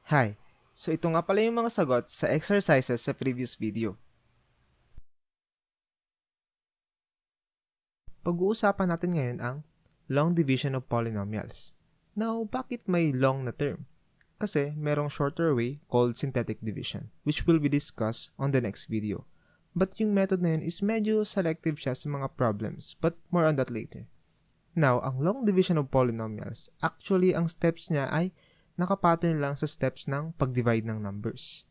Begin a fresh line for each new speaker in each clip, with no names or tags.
Hi! So ito nga pala yung mga sagot sa exercises sa previous video. Pag-uusapan natin ngayon ang long division of polynomials. Now, bakit may long na term? Kasi merong shorter way called synthetic division, which will be discussed on the next video. But yung method na yun is medyo selective siya sa mga problems, but more on that later. Now, ang long division of polynomials, actually ang steps niya ay nakapattern lang sa steps ng pag-divide ng numbers.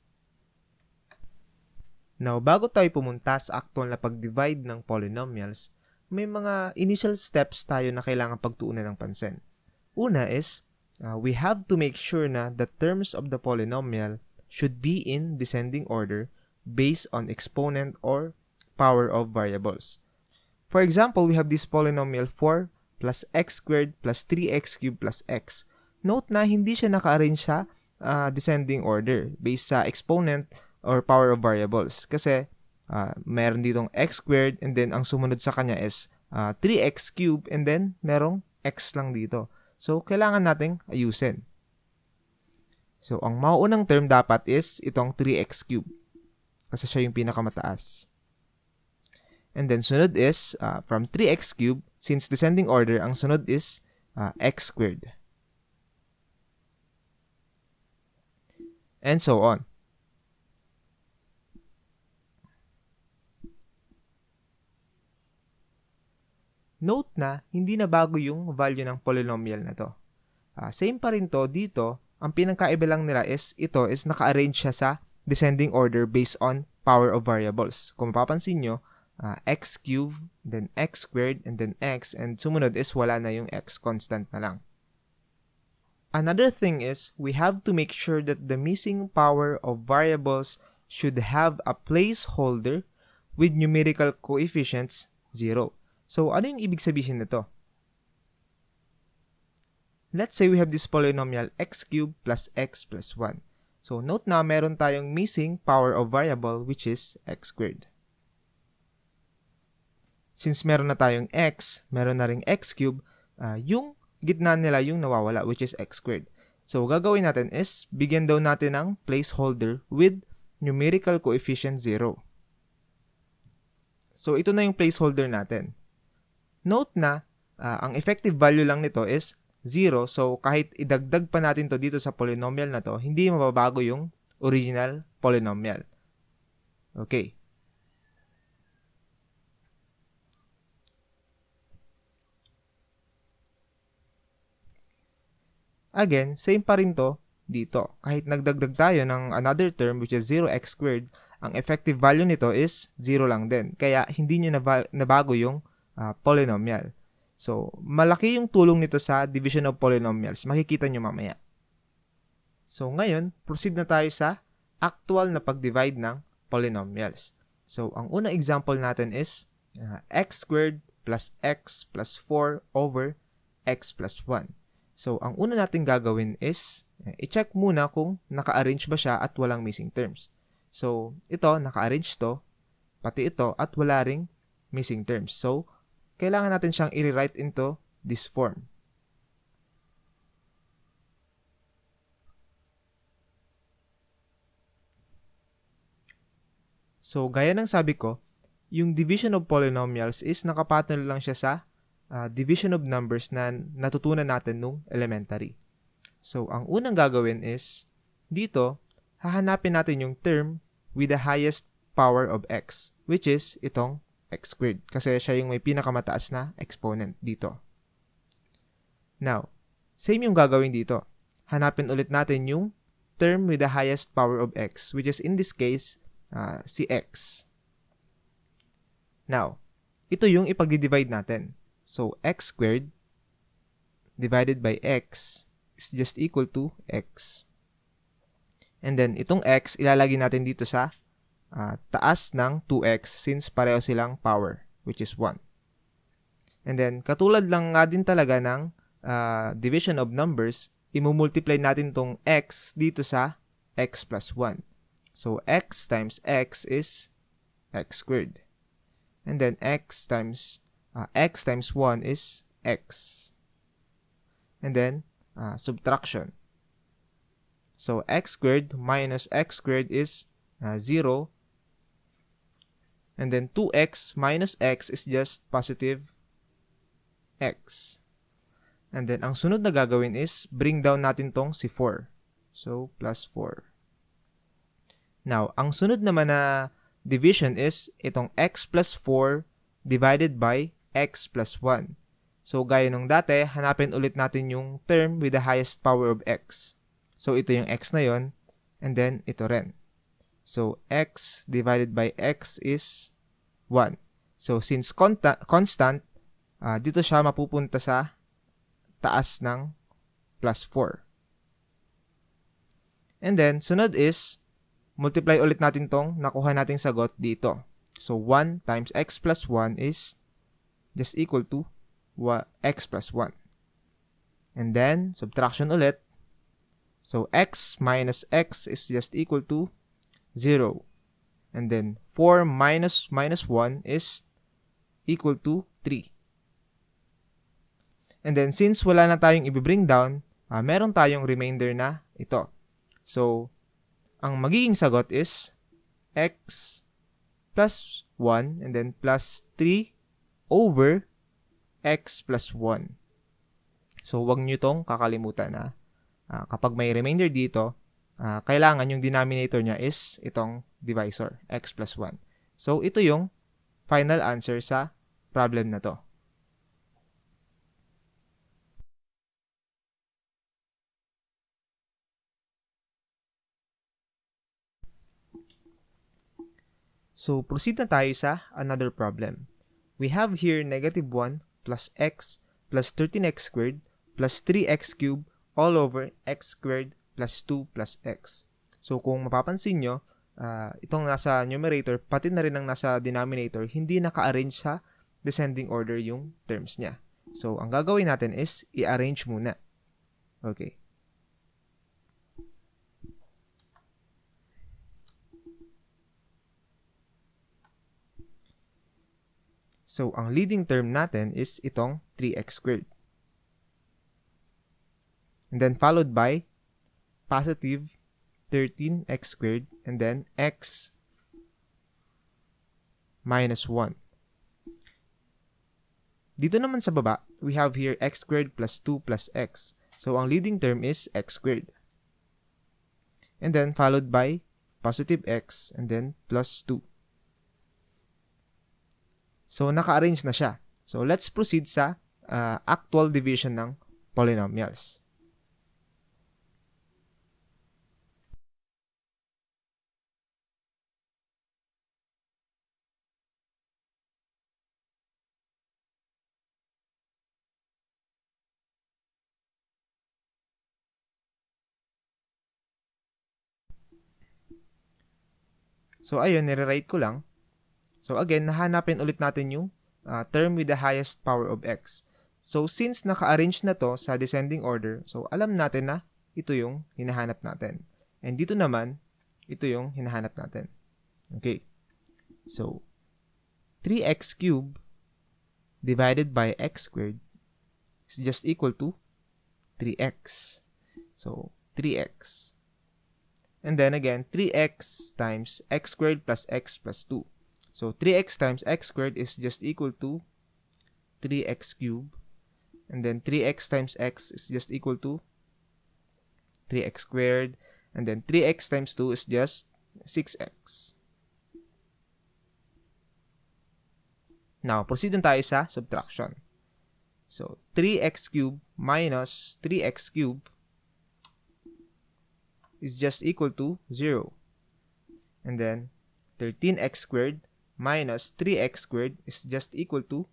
Now, bago tayo pumunta sa actual na pag-divide ng polynomials, may mga initial steps tayo na kailangan pagtuunan ng pansin. Una is, we have to make sure na the terms of the polynomial should be in descending order based on exponent or power of variables. For example, we have this polynomial 4 plus x squared plus 3x cubed plus x. Note na hindi siya naka-arrange sa descending order based sa exponent or power of variables. Kasi meron ditong x squared and then ang sumunod sa kanya is 3x cubed and then merong x lang dito. So, kailangan nating ayusin. So, ang mauunang term dapat is itong 3x cubed. Kasi siya yung pinakamataas. And then, sunod is, from 3x cubed, since descending order, ang sunod is x squared. And so on. Note na, hindi na bago yung value ng polynomial na to. Same pa rin to dito, ang pinagkaiba lang nila is, ito is naka-arrange siya sa descending order based on power of variables. Kung mapapansin nyo, x cubed, then x squared, and then x, and sumunod is wala na yung x, constant na lang. Another thing is, we have to make sure that the missing power of variables should have a placeholder with numerical coefficients 0. So, ano yung ibig sabihin nito? Let's say we have this polynomial x cubed plus x plus 1. So, note na meron tayong missing power of variable which is x squared. Since meron na tayong x, meron na ring x cubed, yung gitna nila yung nawawala which is x squared. So, gagawin natin is bigyan daw natin ng placeholder with numerical coefficient 0. So, ito na yung placeholder natin. Note na, ang effective value lang nito is 0. So, kahit idagdag pa natin to dito sa polynomial na to, hindi mababago yung original polynomial. Okay. Again, same pa rin to dito. Kahit nagdagdag tayo ng another term which is 0x squared, ang effective value nito is 0 lang din. Kaya hindi niya nabago yung polynomial. So, malaki yung tulong nito sa division of polynomials. Makikita nyo mamaya. So, ngayon, proceed na tayo sa actual na pag-divide ng polynomials. So, ang unang example natin is x squared plus x plus 4 over x plus 1. So, ang una natin gagawin is, i-check muna kung naka-arrange ba siya at walang missing terms. So, ito, naka-arrange to, pati ito, at wala ring missing terms. So, kailangan natin siyang i-rewrite into this form. So, gaya ng sabi ko, yung division of polynomials is nakapattern lang siya sa division of numbers na natutunan natin nung elementary. So, ang unang gagawin is, dito, hahanapin natin yung term with the highest power of x, which is itong x squared. Kasi siya yung may pinakamataas na exponent dito. Now, same yung gagawin dito. Hanapin ulit natin yung term with the highest power of x, which is in this case, si x. Now, ito yung ipag-divide natin. So, x squared divided by x is just equal to x. And then, itong x, ilalagay natin dito sa taas ng 2x since pareho silang power, which is 1. And then, katulad lang nga din talaga ng division of numbers, imumultiply natin tong x dito sa x plus 1. So, x times x is x squared. And then, x times 1 is x. And then, subtraction. So, x squared minus x squared is 0. And then 2x minus x is just positive x. And then, ang sunod na gagawin is bring down natin tong si 4. So, plus 4. Now, ang sunod naman na division is itong x plus 4 divided by x plus 1. So, gaya nung dati, hanapin ulit natin yung term with the highest power of x. So, ito yung x na yon, and then ito rin. So, x divided by x is 1. So, since constant, dito siya mapupunta sa taas ng plus 4. And then, sunod is, multiply ulit natin tong nakuha nating sagot dito. So, 1 times x plus 1 is just equal to x plus 1. And then, subtraction ulit. So, x minus x is just equal to 0. And then, 4 minus 1 is equal to 3. And then, since wala na tayong i-bring down, meron tayong remainder na ito. So, ang magiging sagot is x plus 1 and then plus 3 over x plus 1. So, wag nyo itong kakalimutan na kapag may remainder dito, kailangan yung denominator niya is itong divisor, x plus 1. So, ito yung final answer sa problem na to. So, proceed na tayo sa another problem. We have here negative 1 plus x plus 13x squared plus 3x cubed all over x squared plus 2 plus x. So, kung mapapansin nyo, itong nasa numerator, pati na rin ang nasa denominator, hindi naka-arrange sa descending order yung terms niya. So, ang gagawin natin is i-arrange muna. Okay. So, ang leading term natin is itong 3x squared. And then followed by positive 13x squared and then x minus 1. Dito naman sa baba, we have here x squared plus 2 plus x. So, ang leading term is x squared. And then followed by positive x and then plus 2. So, naka-arrange na siya. So, let's proceed sa actual division ng polynomials. So, ayun, nire-write ko lang. So, again, nahanapin ulit natin yung term with the highest power of x. So, since naka-arrange na to sa descending order, so alam natin na ito yung hinahanap natin. And dito naman, ito yung hinahanap natin. Okay. So, 3x cubed divided by x squared is just equal to 3x. So, 3x. And then again, 3x times x squared plus x plus 2. So, 3x times x squared is just equal to 3x cubed. And then, 3x times x is just equal to 3x squared. And then, 3x times 2 is just 6x. Now, proceed tayo sa subtraction. So, 3x cubed minus 3x cubed is just equal to 0. And then, 13x squared minus 3x squared is just equal to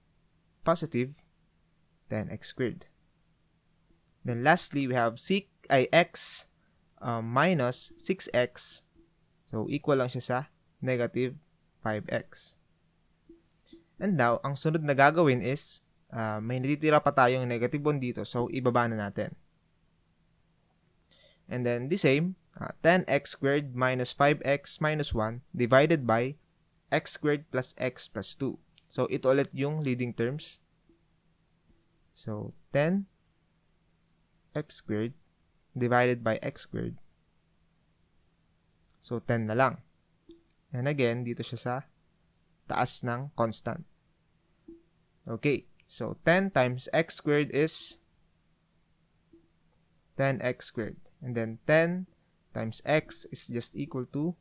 positive 10x squared. Then lastly, we have x minus 6x. So, equal lang siya sa negative 5x. And now, ang sunod na gagawin is, may natitira pa tayong negative 1 dito. So, ibaba na natin. And then, the same, 10x squared minus 5x minus 1 divided by x squared plus x plus 2. So, ito ulit yung leading terms. So, 10x squared divided by x squared So, 10 na lang. And again, dito siya sa taas ng constant. Okay. So, 10 times x squared is 10x squared. And then 10 times x is just equal to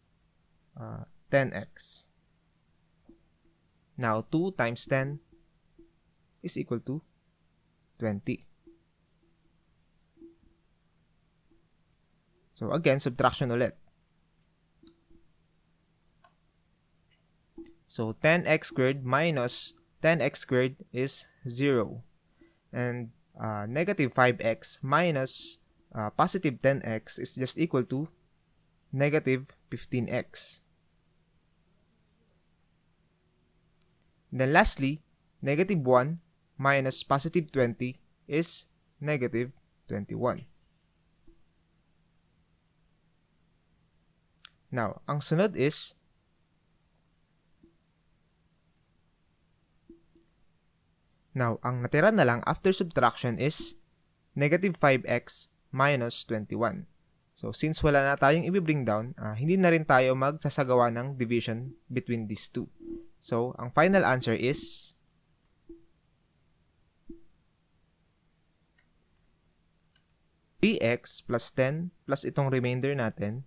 10x. Now, 2 times 10 is equal to 20. So, again, subtraction ulit. So, 10x squared minus 10x squared is 0. And negative 5x minus positive 10x is just equal to negative 15x. Then lastly, negative 1 minus positive 20 is negative 21. Now, ang sunod is ang natira na lang after subtraction is negative 5x minus 21. So, since wala na tayong i-bring down, hindi na rin tayo magsasagawa ng division between these two. So, ang final answer is 3x plus 10 plus itong remainder natin,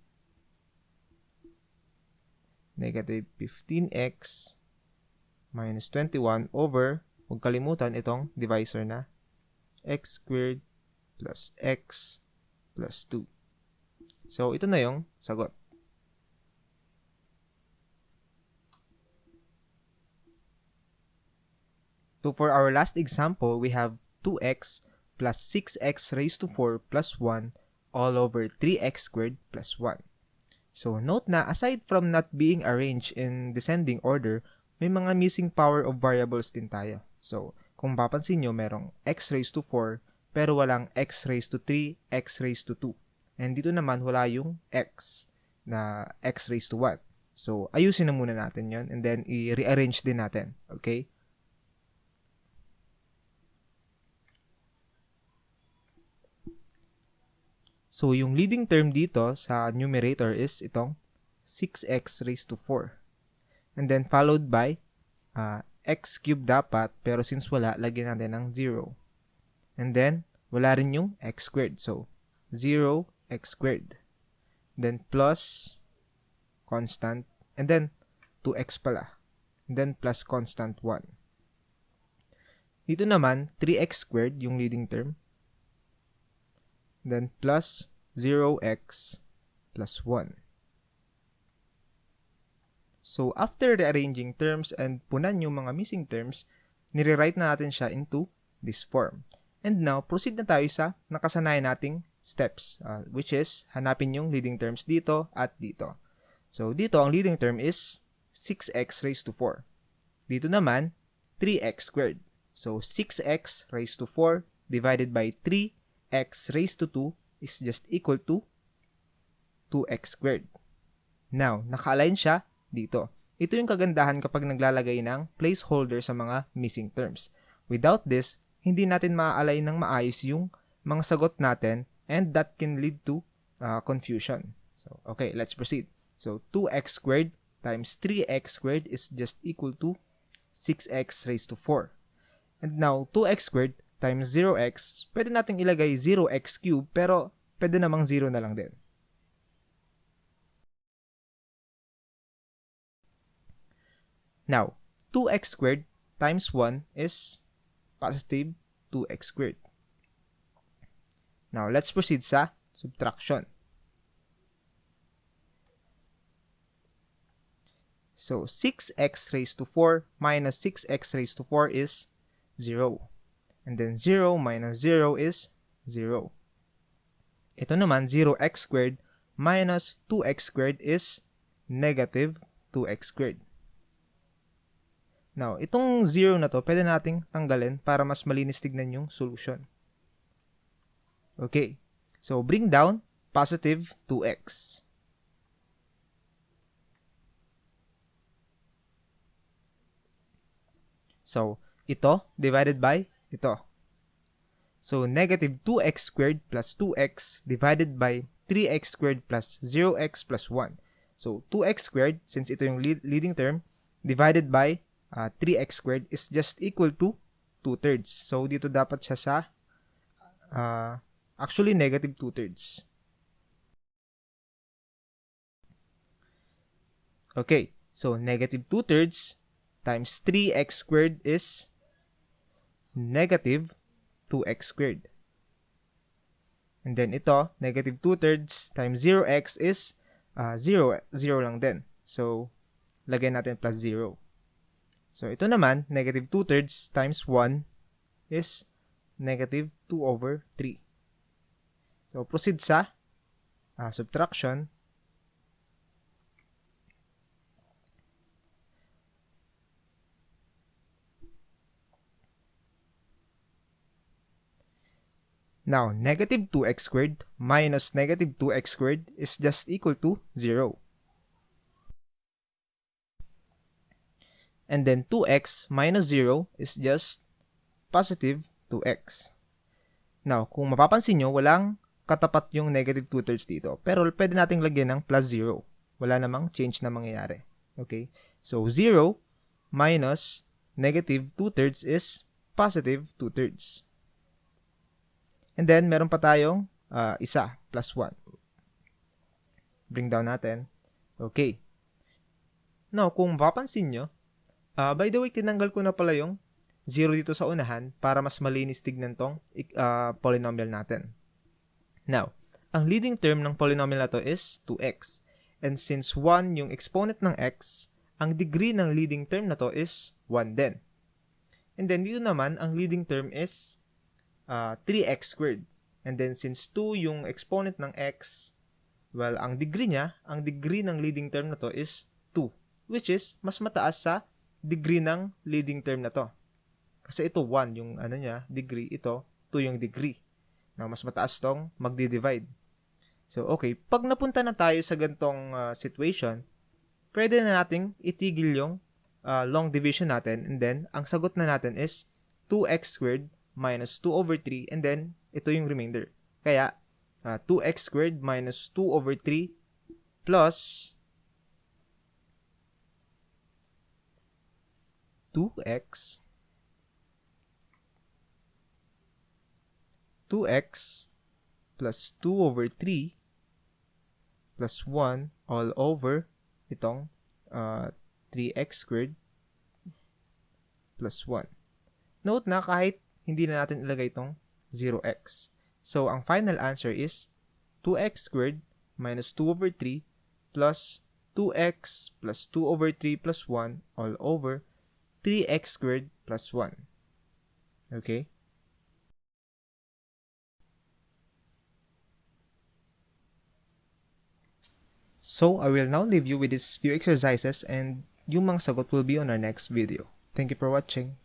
negative 15x minus 21 over, huwag kalimutan itong divisor na, x squared plus x plus 2. So, ito na yung sagot. So, for our last example, we have 2x plus 6x raised to 4 plus 1 all over 3x squared plus 1. So, note na aside from not being arranged in descending order, may mga missing power of variables din tayo. So, kung papansin nyo, merong x raised to 4, pero walang x raised to 3, x raised to 2. And dito naman, wala yung x na x raised to 1. So, ayusin na muna natin yon and then i-rearrange din natin. Okay? So, yung leading term dito sa numerator is itong 6x raised to 4. And then, followed by x cubed dapat, pero since wala, lagyan natin ng 0. And then, wala rin yung x squared. So, 0x squared. Then, plus constant. And then, 2x pala. And then, plus constant 1. Dito naman, 3x squared, yung leading term. Then, plus 0x plus 1. So, after rearranging terms and punan yung mga missing terms, nire-write na natin siya into this form. And now, proceed na tayo sa nakasanayan nating steps, which is hanapin yung leading terms dito at dito. So, dito, ang leading term is 6x raised to 4. Dito naman, 3x squared. So, 6x raised to 4 divided by 3x raised to 2 is just equal to 2x squared. Now, naka-align siya dito. Ito yung kagandahan kapag naglalagay ng placeholder sa mga missing terms. Without this, hindi natin ma-align ng maayos yung mga sagot natin and that can lead to confusion. So, okay, let's proceed. So, 2x squared times 3x squared is just equal to 6x raised to 4. And now, 2x squared times 0x, pwede natin ilagay 0x cubed, pero pwede namang 0 na lang din. Now, 2x squared times 1 is positive 2x squared. Now, let's proceed sa subtraction. So, 6x raised to 4 minus 6x raised to 4 is 0. And then 0 minus 0 is 0. Ito naman, 0x squared minus 2x squared is negative 2x squared. Now, itong 0 na to, pwede nating tanggalin para mas malinis tignan yung solution. Okay. So, bring down positive 2x. So, ito divided by ito. So, negative 2x squared plus 2x divided by 3x squared plus 0x plus 1. So, 2x squared, since ito yung leading term, divided by 3x squared is just equal to 2/3. So, dito dapat siya sa, actually, negative 2/3. Okay, so negative 2/3 times 3x squared is negative 2x squared. And then ito, negative 2/3 times 0x is 0 lang din. So, lagay natin plus 0. So, ito naman, negative 2/3 times 1 is negative 2/3. So, proceed sa subtraction. Now, negative 2x squared minus negative 2x squared is just equal to 0. And then 2x minus 0 is just positive 2x. Now, kung mapapansin nyo, walang katapat yung negative 2/3 dito. Pero pwede nating lagyan ng plus 0. Wala namang change na mangyayari. Okay? So, 0 minus negative 2/3 is positive 2/3. And then, meron pa tayong isa, plus 1. Bring down natin. Okay. Now, kung mapapansin nyo, by the way, tinanggal ko na pala yung 0 dito sa unahan para mas malinis tignan tong polynomial natin. Now, ang leading term ng polynomial na to is 2x. And since 1 yung exponent ng x, ang degree ng leading term na to is 1 din. And then, dito naman, ang leading term is 3x squared. And then, since 2 yung exponent ng x, well, ang degree ng leading term na to is 2, which is mas mataas sa degree ng leading term na to. Kasi ito 1 yung degree, ito 2 yung degree. Now, mas mataas tong magdi-divide. So, okay, pag napunta na tayo sa gantong situation, pwede na nating itigil yung long division natin, and then, ang sagot na natin is 2x squared minus 2/3, and then, ito yung remainder. Kaya, 2x squared minus 2/3 plus 2x plus 2/3 plus 1 all over itong 3x squared plus 1. Note na kahit hindi na natin ilagay itong 0x. So, ang final answer is 2x squared minus 2/3 plus 2x plus 2/3 plus 1 all over 3x squared plus 1. Okay? So, I will now leave you with these few exercises, and yung mga sagot will be on our next video. Thank you for watching.